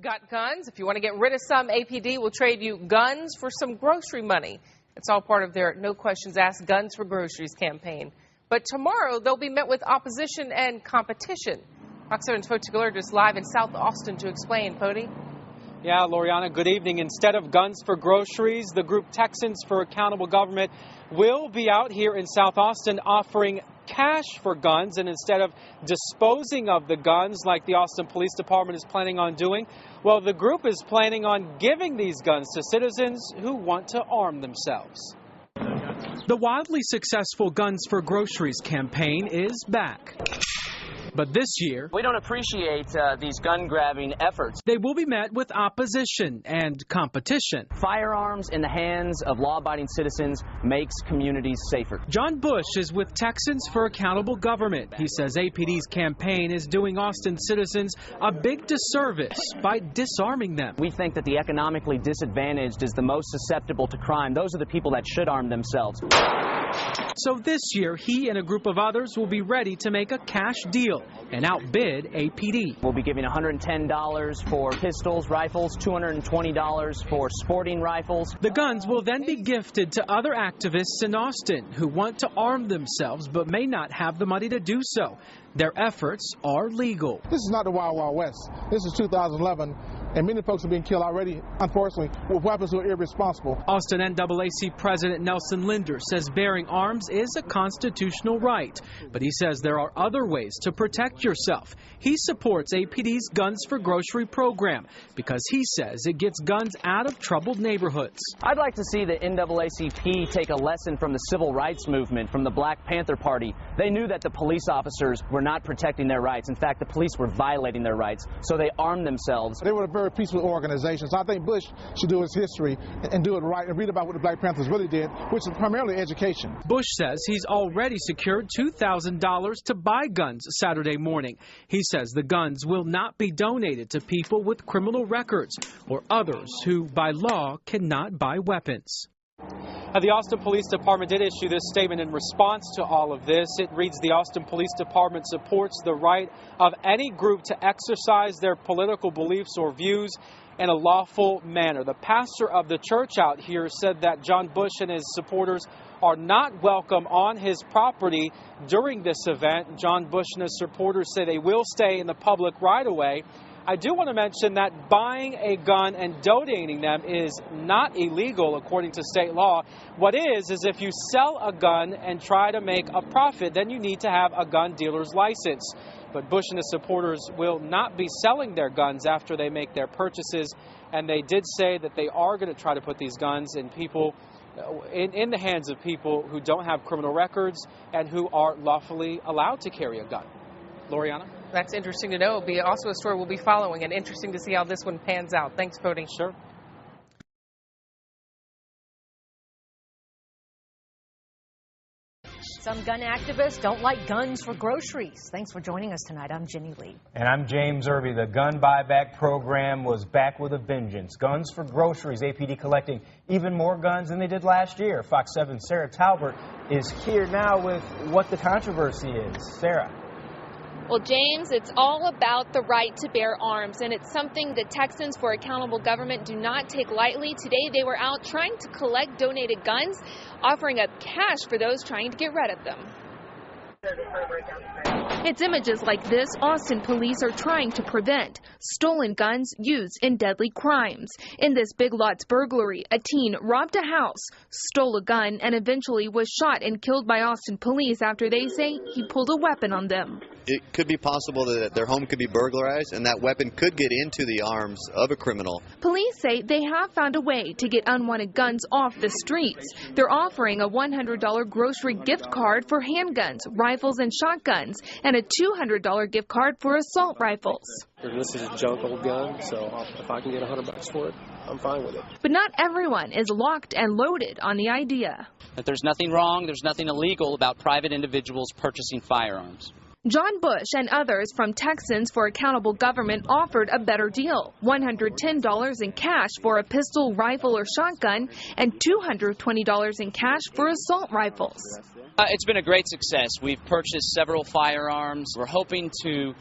Got guns? If you want to get rid of some, APD will trade you guns for some grocery money. It's all part of their No Questions Asked Guns for Groceries campaign. But tomorrow, they'll be met with opposition and competition. Fox 7's Poti Galerga is live in South Austin to explain. Poti? Yeah, Loriana, good evening. Instead of guns for groceries, the group Texans for Accountable Government will be out here in South Austin offering cash for guns, and instead of disposing of the guns like the Austin Police Department is planning on doing, well, the group is planning on giving these guns to citizens who want to arm themselves. The wildly successful Guns for Groceries campaign is back. But this year, we don't appreciate these gun-grabbing efforts. They will be met with opposition and competition. Firearms in the hands of law-abiding citizens makes communities safer. John Bush is with Texans for Accountable Government. He says APD's campaign is doing Austin citizens a big disservice by disarming them. We think that the economically disadvantaged is the most susceptible to crime. Those are the people that should arm themselves. So this year, he and a group of others will be ready to make a cash deal and outbid APD. We'll be giving $110 for pistols, rifles, $220 for sporting rifles. The guns will then be gifted to other activists in Austin who want to arm themselves but may not have the money to do so. Their efforts are legal. This is not the Wild Wild West. This is 2011. And many folks are being killed already, unfortunately, with weapons that are irresponsible. Austin NAACP President Nelson Linder says bearing arms is a constitutional right, but he says there are other ways to protect yourself. He supports APD's Guns for Grocery program because he says it gets guns out of troubled neighborhoods. I'd like to see the NAACP take a lesson from the civil rights movement, from the Black Panther Party. They knew that the police officers were not protecting their rights. In fact, the police were violating their rights, so they armed themselves. They were a very peaceful organization. So I think Bush should do his history and do it right and read about what the Black Panthers really did, which is primarily education. Bush says he's already secured $2,000 to buy guns Saturday morning. He says the guns will not be donated to people with criminal records or others who, by law, cannot buy weapons. The Austin Police Department did issue this statement in response to all of this. It reads, the Austin Police Department supports the right of any group to exercise their political beliefs or views in a lawful manner. The pastor of the church out here said that John Bush and his supporters are not welcome on his property during this event. John Bush and his supporters say they will stay in the public right away. I do want to mention that buying a gun and donating them is not illegal according to state law. What is if you sell a gun and try to make a profit, then you need to have a gun dealer's license. But Bush and his supporters will not be selling their guns after they make their purchases. And they did say that they are going to try to put these guns in the hands of people who don't have criminal records and who are lawfully allowed to carry a gun. Loriana? That's interesting to know. It'll be also a story we'll be following, and interesting to see how this one pans out. Thanks, Poti. Sure. Some gun activists don't like guns for groceries. Thanks for joining us tonight. I'm Jenny Lee. And I'm James Irby. The gun buyback program was back with a vengeance. Guns for groceries. APD collecting even more guns than they did last year. Fox 7's Sarah Talbert is here now with what the controversy is. Sarah. Well, James, it's all about the right to bear arms, and it's something that Texans for Accountable Government do not take lightly. Today, they were out trying to collect donated guns, offering up cash for those trying to get rid of them. It's images like this Austin police are trying to prevent stolen guns used in deadly crimes. In this Big Lots burglary, a teen robbed a house, stole a gun, and eventually was shot and killed by Austin police after they say he pulled a weapon on them. It could be possible that their home could be burglarized and that weapon could get into the arms of a criminal. Police say they have found a way to get unwanted guns off the streets. They're offering a $100 grocery gift card for handguns, rifles, and shotguns, and a $200 gift card for assault rifles. This is a junk old gun, so if I can get $100 for it, I'm fine with it. But not everyone is locked and loaded on the idea. That there's nothing wrong, there's nothing illegal about private individuals purchasing firearms. John Bush and others from Texans for Accountable Government offered a better deal, $110 in cash for a pistol, rifle, or shotgun, and $220 in cash for assault rifles. It's been a great success. We've purchased several firearms. We're hoping to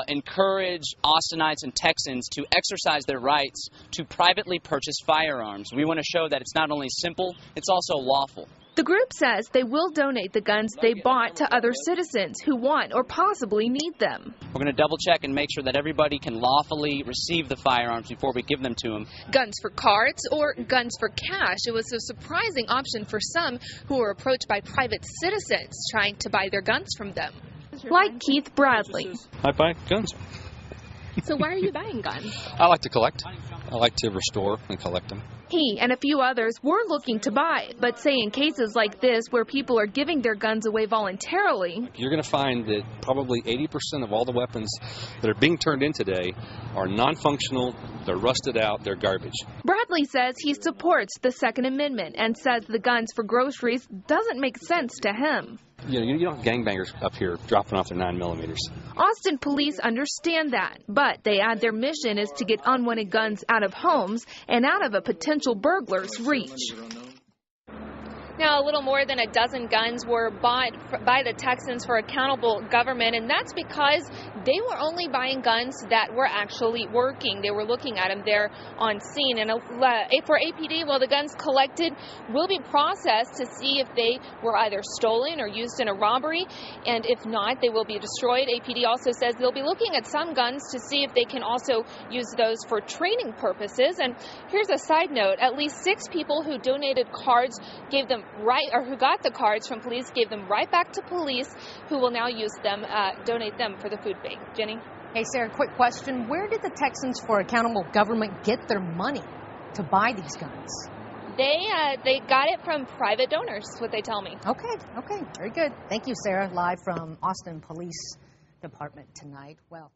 encourage Austinites and Texans to exercise their rights to privately purchase firearms. We want to show that it's not only simple, it's also lawful. The group says they will donate the guns they bought to other citizens who want or possibly need them. We're going to double check and make sure that everybody can lawfully receive the firearms before we give them to them. Guns for cards or guns for cash. It was a surprising option for some who were approached by private citizens trying to buy their guns from them. Like Keith Bradley. I buy guns. So why are you buying guns? I like to collect. I like to restore and collect them. He and a few others were looking to buy, but say in cases like this where people are giving their guns away voluntarily, you're going to find that probably 80% of all the weapons that are being turned in today are non-functional, they're rusted out, they're garbage. Bradley says he supports the Second Amendment and says the guns for groceries doesn't make sense to him. You know, you don't have gangbangers up here dropping off their 9mm. Austin police understand that, but they add their mission is to get unwanted guns out of homes and out of a potential burglar's reach. Now, a little more than a dozen guns were bought by the Texans for accountable government, and that's because they were only buying guns that were actually working. They were looking at them there on scene. And for APD, well, the guns collected will be processed to see if they were either stolen or used in a robbery, and if not, they will be destroyed. APD also says they'll be looking at some guns to see if they can also use those for training purposes. And here's a side note. At least 6 people who donated cards gave them who got the cards from police, gave them right back to police, who will now use them, donate them for the food bank. Jenny? Hey, Sarah, quick question. Where did the Texans for Accountable Government get their money to buy these guns? They got it from private donors, is what they tell me. Okay, very good. Thank you, Sarah, live from Austin Police Department tonight. Well.